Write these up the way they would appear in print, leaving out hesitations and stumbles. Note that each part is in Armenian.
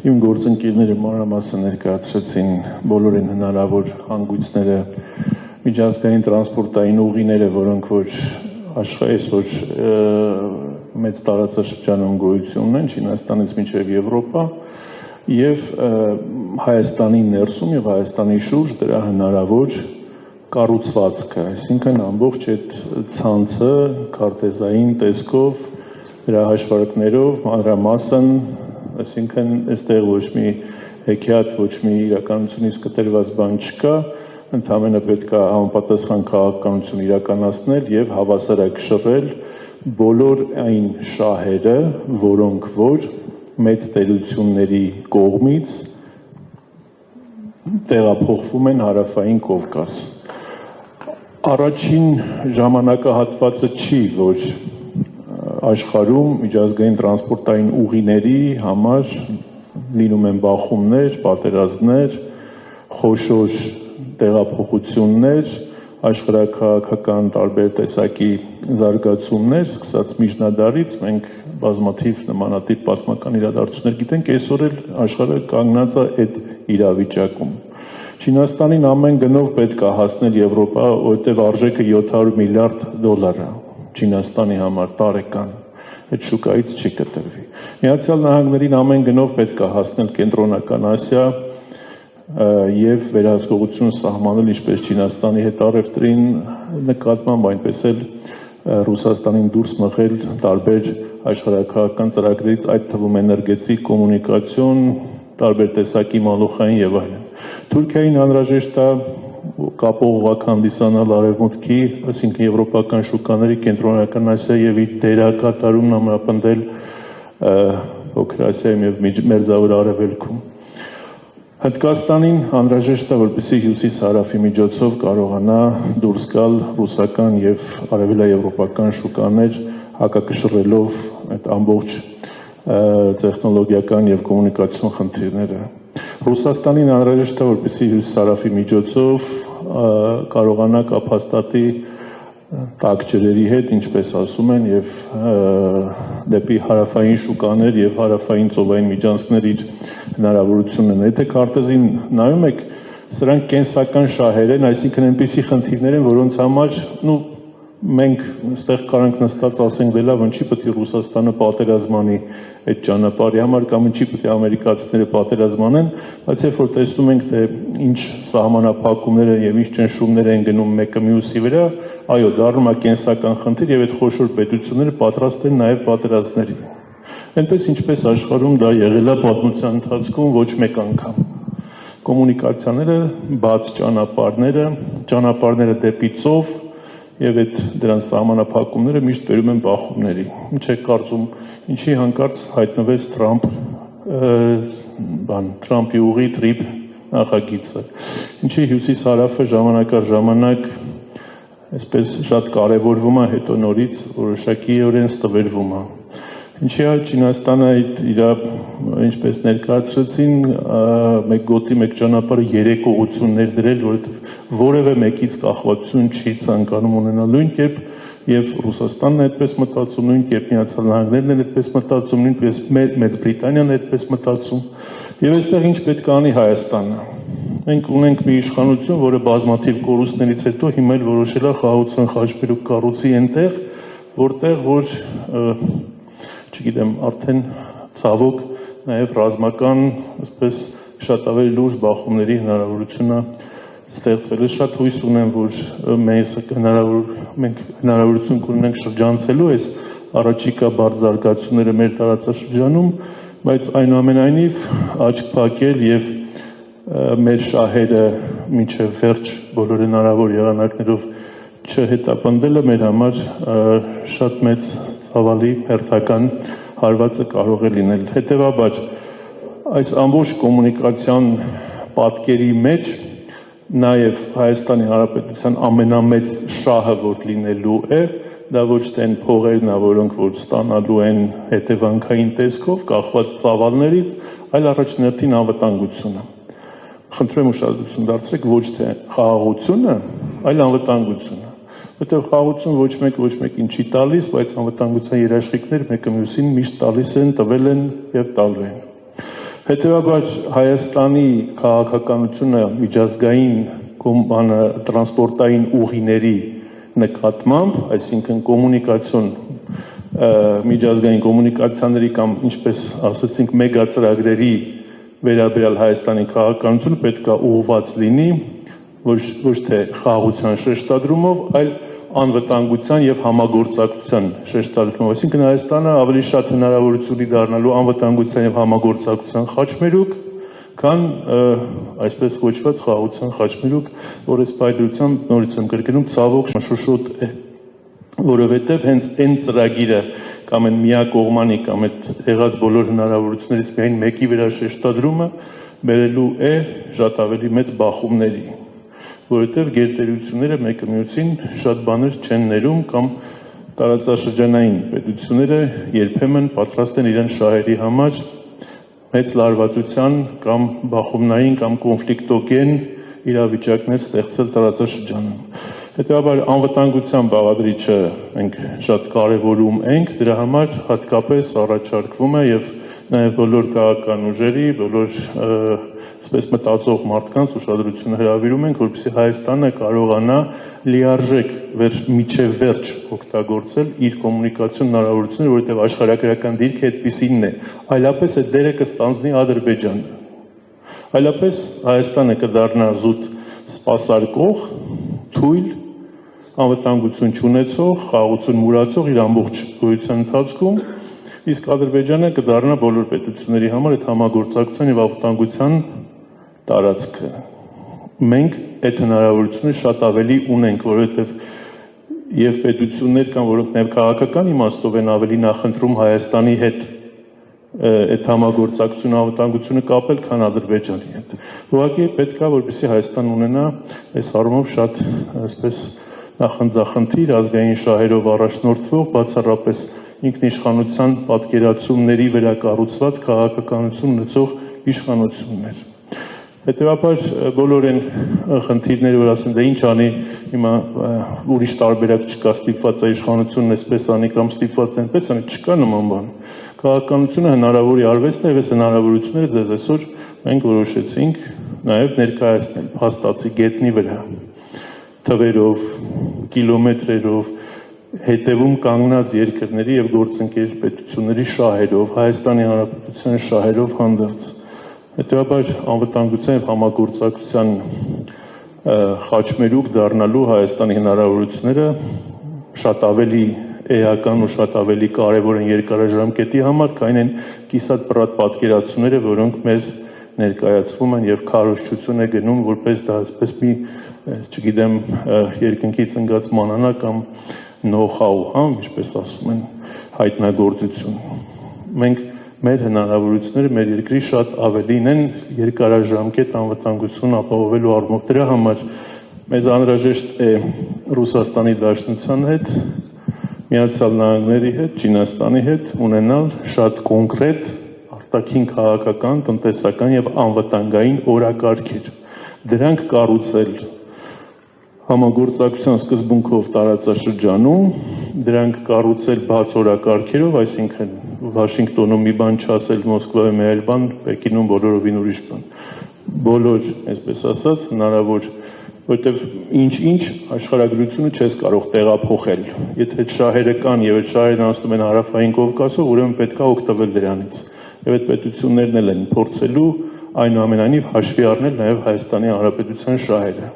իմ գործընկերները մանրամասն ներկայացրեցին բոլորին հնարավոր հանգույցները, միջազգային տրանսպորտային ուղիները, որոնք որ այսօր մեծ տարածաշրջանում գոյություն ունեն, Չինաստանից մինչև Եվրոպա, եւ Հայաստանի ներսում եւ Հայաստանի շուրջ դրա հնարավոր կառուցվածքը, այսինքն ամբողջ այդ ցանցը քարտեզային տեսքով, դրա հաշվարկներով, մանրամասն, այսինքն այստեղ ոչ մի հեքիաթ, ոչ մի իրականությունից կտրված բան չկա, ընդհանրապես պետք է համապատասխան քաղաքականություն իրականացնել եւ հավասարակշռել բոլոր այն շահերը, որոնք որ մեծ տերությունների կողմից տեղափոխվում են Հարավային Կովկաս։ Առաջին ժամանակահատվածը չի, որ աշխարհում միջազգային տրանսպորտային ուղիների համար լինում են բախումներ, պատերազմներ, խոշոր տեղափոխություններ, աշխարհաքաղաքական տարբեր տեսակի զարգացումներ, սկսած միջնադարից մենք բազմաթիվ նմանատիպ պատմական իրադարձություններ գիտենք, այսօր էլ աշխարհը կանգնած է այդ իրավիճակում։ Չինաստանին ամեն գնով պետք է հասնել Եվրոպա, որտեղ արժեքը $700 միլիարդ է Չինաստանի համար տարեկան, այդ շուկայից չի կտրվի։ Միացյալ Նահանգներին ամեն գնով պետք է հասնել Կենտրոնական Ասիա եւ վերահսկողություն սահմանել ինչպես Չինաստանի հետ առևտրին նկատմամբ, այնպես էլ Ռուսաստանին դուրս մղել տարբեր աշխարհաքաղաքական ծրագրերից, այդ թվում էներգետիկ, կոմունիկացիոն, տարբեր տեսակի մալուխային եւ այլն։ Թուրքիային անհրաժեշտ է կապող հանդիսանալ արևմուտքի, այսինքն եվրոպական շուկաների, Կենտրոնական Ասիա եւ իր դերակատարումն ամրապնդել Փոքր Ասիայում եւ Մերձավոր Արևելքում։ Հնդկաստանին անհրաժեշտ է, որպեսզի հյուսիս-հարավի միջոցով կարողանա դուրս գալ ռուսական եւ արևելաեվրոպական շուկաներ, հակակշռելով այդ ամբողջ տեխնոլոգիական եւ կոմունիկացիոն խնդիրները։ Ռուսաստանին անհրաժեշտ է, որպեսզի հյուսիս-հարավի միջոցով կարողանա կապաստատի տաք ջրերի հետ, ինչպես ասում են, եւ դեպի հարավային շուկաներ եւ հարավային ծովային միջանցքներ իր հնարավորությունն են։ Եթե քարտեզին նայում եք, սրանք կենսական շահեր են, այսինքն այնպիսի խնդիրներ են, որոնց համար, մենք այստեղ կարանք նստած ասենք, դե լավ, ինչի պետք է Ռուսաստանը պատերազմանի այդ ճանապարհի համար կամ ինչի պետք է ամերիկացիները պատերազմանեն, բայց երբ որ տեսնում ենք, թե ինչ սահմանափակումներ են եւ ինչ ճնշումներ են գնում մեկը մյուսի վրա, այո, դառնում է կենսական խնդիր եւ այդ խոշոր պետությունները պատրաստ են նաեւ պատերազմների։ Այնպես ինչպես աշխարհում դա եղել է պատմության ընթացքում ոչ մեկ անգամ։ Կոմունիկացիաները, բաց ճանապարհները դեպի ծով եւ այդ դրանց սահմանափակումները միշտ բերում են բախումների։ Ինչ է կարծում, ինչի հանկարծ հայտնվեց Թրամփի ուղի տրիպ նախագիծը։ Ինչի հյուսիս-հարավը ժամանակ առ ժամանակ այսպես շատ կարևորվում է, հետո նորից որոշակիորեն ստվերվում է։ Ինչի է Չինաստանը իր ինչպես ներկայացրեցին, մեկ գոտի, մեկ ճանապարհը 3 ուղղություններ դրել, որովհետև որևէ մեկից կախվածություն չի ցանկանում ունենալ, նույն կերպ եւ Ռուսաստանն է այդպես մտածում, նույն կերպ Միացյալ Նահանգներն են այդպես մտածում, նույնպես Մեծ Բրիտանիան է այդպես մտածում։ Եվ այստեղ ինչ պետք է անի Հայաստանը։ Մենք ունենք մի իշխանություն, որը բազմաթիվ կորուստներից հետո հիմա էլ որոշել է խաղաղության խաչմերուկ կառուցի այնտեղ, որտեղ որ չգիտեմ, արդեն ցավոք նաև ռազմական, այսպես շատ ավելի լուրջ բախումների հնարավորությունը ստեղծել է։ Շատ հույս ունեմ, որ մենք հնարավորություն կունենանք շրջանցելու այս առաջիկա բարդ զարգացումները մեր տարածաշրջանում, բայց այնուամենայնիվ աչք փակել եւ մեր շահերը մինչև վերջ բոլոր հնարավոր եղանակներով չհետապնդելը մեր համար շատ մեծ ցավալի հերթական հարվածը կարող է լինել։ Հետևաբար այս ամբողջ կոմունիկացիոն պատկերի մեջ նաև Հայաստանի Հանրապետության ամենամեծ շահը որ լինելու է, դա ոչ թե այն փողերն է, որոնք որ ստանալու են հետևանքային տեսքով, կախված ծավալներից, այլ առաջնահերթին անվտանգությունը։ Խնդրում եմ ուշադրություն դարձրեք ոչ թե խաղաղությունը, այլ անվտանգությունը։ Որտեղ խաղաղություն ոչ մեկին չի տալիս, բայց անվտանգության երաշխիքներ մեկը մյուսին միշտ տալիս են, տվել են եւ տալու են։ Հետևաբար Հայաստանի քաղաքականությունը միջազգային տրանսպորտային ուղիների նկատմամբ, այսինքն կոմունիկացիոն միջազգային կոմունիկացիաների կամ ինչպես ասացինք մեգա-ծրագրերի վերաբերյալ Հայաստանի քաղաքականությունը պետք է ուղղված լինի ոչ թե խաղաղության շեշտադրումով, այլ անվտանգության եւ համագործակցության շեշտադրումով, այսինքն Հայաստանը ավելի շատ հնարավորություն ունի դառնալու անվտանգության եւ համագործակցության խաչմերուկ, քան այսպես կոչված խաղաղության խաչմերուկ, որ այս պայծրությամբ նորից եմ կրկնում, ցավոք շոշոտ է, որովհետեւ հենց այն ծրագիրը կամ այն միակողմանի կամ այդ եղած բոլոր հնարավորություններից միայն մեկի վրա շեշտադրումը բերելու է շատ ավելի մեծ բախումների, որովհետև գերտերությունները մեկը մյուսին շատ բաներ չեն ներում կամ տարածաշրջանային պետությունները երբեմն պատրաստ են իրենց շահերի համար մեծ լարվածության կամ բախումնային կամ կոնֆլիկտոգեն իրավիճակներ ստեղծել տարածաշրջանում։ Հետևաբար անվտանգության բաղադրիչը մենք շատ կարևորում ենք, դրա համար հատկապես առաջարկվում է եւ նաեւ բոլոր քաղաքական ուժերի, բոլոր այսպես մտածող մարդկանց ուշադրությունը հրավիրում ենք, որպեսզի Հայաստանը կարողանա լիարժեք միջև վերջ օգտագործել իր կոմունիկացիոն հնարավորությունները, որովհետև աշխարհագրական դիրքը այդպիսինն է, այլապես այդ դերը կստանձնի Ադրբեջանը, այլապես Հայաստանը կդառնա զուտ սպասարկող, թույլ, անվտանգություն չունեցող, խաղաղություն մուրացող իր ամբողջ գոյության ընթացքում, իսկ Ադրբեջանը կդառնա բոլոր պետությունների համար այդ համագործակցության եւ անվտանգության տարածքը։ Մենք այդ հնարավորությունը շատ ավելի ունենք, որովհետև եւ պետություններ կան, որոնք նաեւ քաղաքական իմաստով են ավելի նախընտրում Հայաստանի հետ այդ համագործակցությունը անվտանգությունը կապել, քան Ադրբեջանի հետ։ Ուղղակի պետք է, որպեսզի Հայաստան ունենա այս առումով շատ այսպես նախընձախնդիր ազգային շահերով առաջնորդվող, բացառապես ինքնիշխանության պատկերացումների վրա կառուցված քաղաքականություն ունեցող իշխանություններ։ Հետևաբար բոլոր այն խնդիրները, որ ասեն, դե ինչ անի, հիմա ուրիշ տարբերակ չկա, ստիպված է իշխանությունն այսպես անի կամ ստիպված այնպես անի, չկա նման բան։ Քաղաքականությունը հնարավորի արվեստն է, եւ այս հնարավորությունները ձեզ այսօր մենք որոշեցինք նաեւ ներկայացնել փաստացի գետնի վրա, թվերով, կիլոմետրերով, հետևում կանգնած երկրների եւ գործընկեր պետությունների շահերով, Հայաստանի Հանրապետության շահերով հանդերձ։ Հետևաբար անվտանգության եւ համագործակցության խաչմերուկ դառնալու Հայաստանի հնարավորությունները շատ ավելի էական ու շատ ավելի կարևոր են երկարաժամկետի համար, քան այն կիսատ պրատ պատկերացումները, որոնք մեզ ներկայացվում են եւ քարոզչություն է գնում, որպես դա այսպես մի, չգիտեմ, երկնքից ընկած մանանա կամ know-how, ինչպես ասում են, հայտնագործություն։ Մենք մեր հնարավորությունները մեր երկրի շատ ավելին են երկարաժամկետ անվտանգություն ապահովելու առումով։ Դրա համար մեզ անհրաժեշտ է Ռուսաստանի Դաշնության հետ, Միացյալ Նահանգների հետ, Չինաստանի հետ ունենալ շատ կոնկրետ արտաքին քաղաքական, տնտեսական եւ անվտանգային օրակարգեր։ Դրանք կառուցել համագործակցության սկզբունքով տարածաշրջանում, դրանք կառուցել բաց օրակարգերով, այսինքն Վաշինգտոնում մի բան չասել, Մոսկվայում մի այլ բան, Պեկինում բոլորովին ուրիշ բան։ Բոլոր, այսպես ասած, հնարավոր, որտեղ ինչ-ինչ աշխարհագրությունը չես կարող տեղափոխել։ Եթե այդ շահերը կան եւ այդ շահերն անցնում են Հարավային Կովկասով, ուրեմն պետք է օգտվել դրանից։ Եվ այդ պետություններն էլ են փորձելու այնուամենայնիվ հաշվի առնել նաեւ Հայաստանի Հանրապետության շահերը։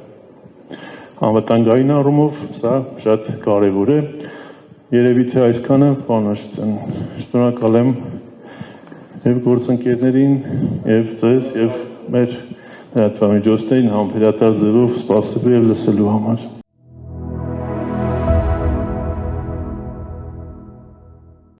Անվտանգային առումով սա շատ կարևոր է։ Երևի թե այսքանը, պարոն Աշոտյան, շնորհակալ եմ եւ գործընկերներին եւ ձեզ եւ մեր լրատվամիջոցներին համբերատար ձևով սպասելու եւ լսելու համար։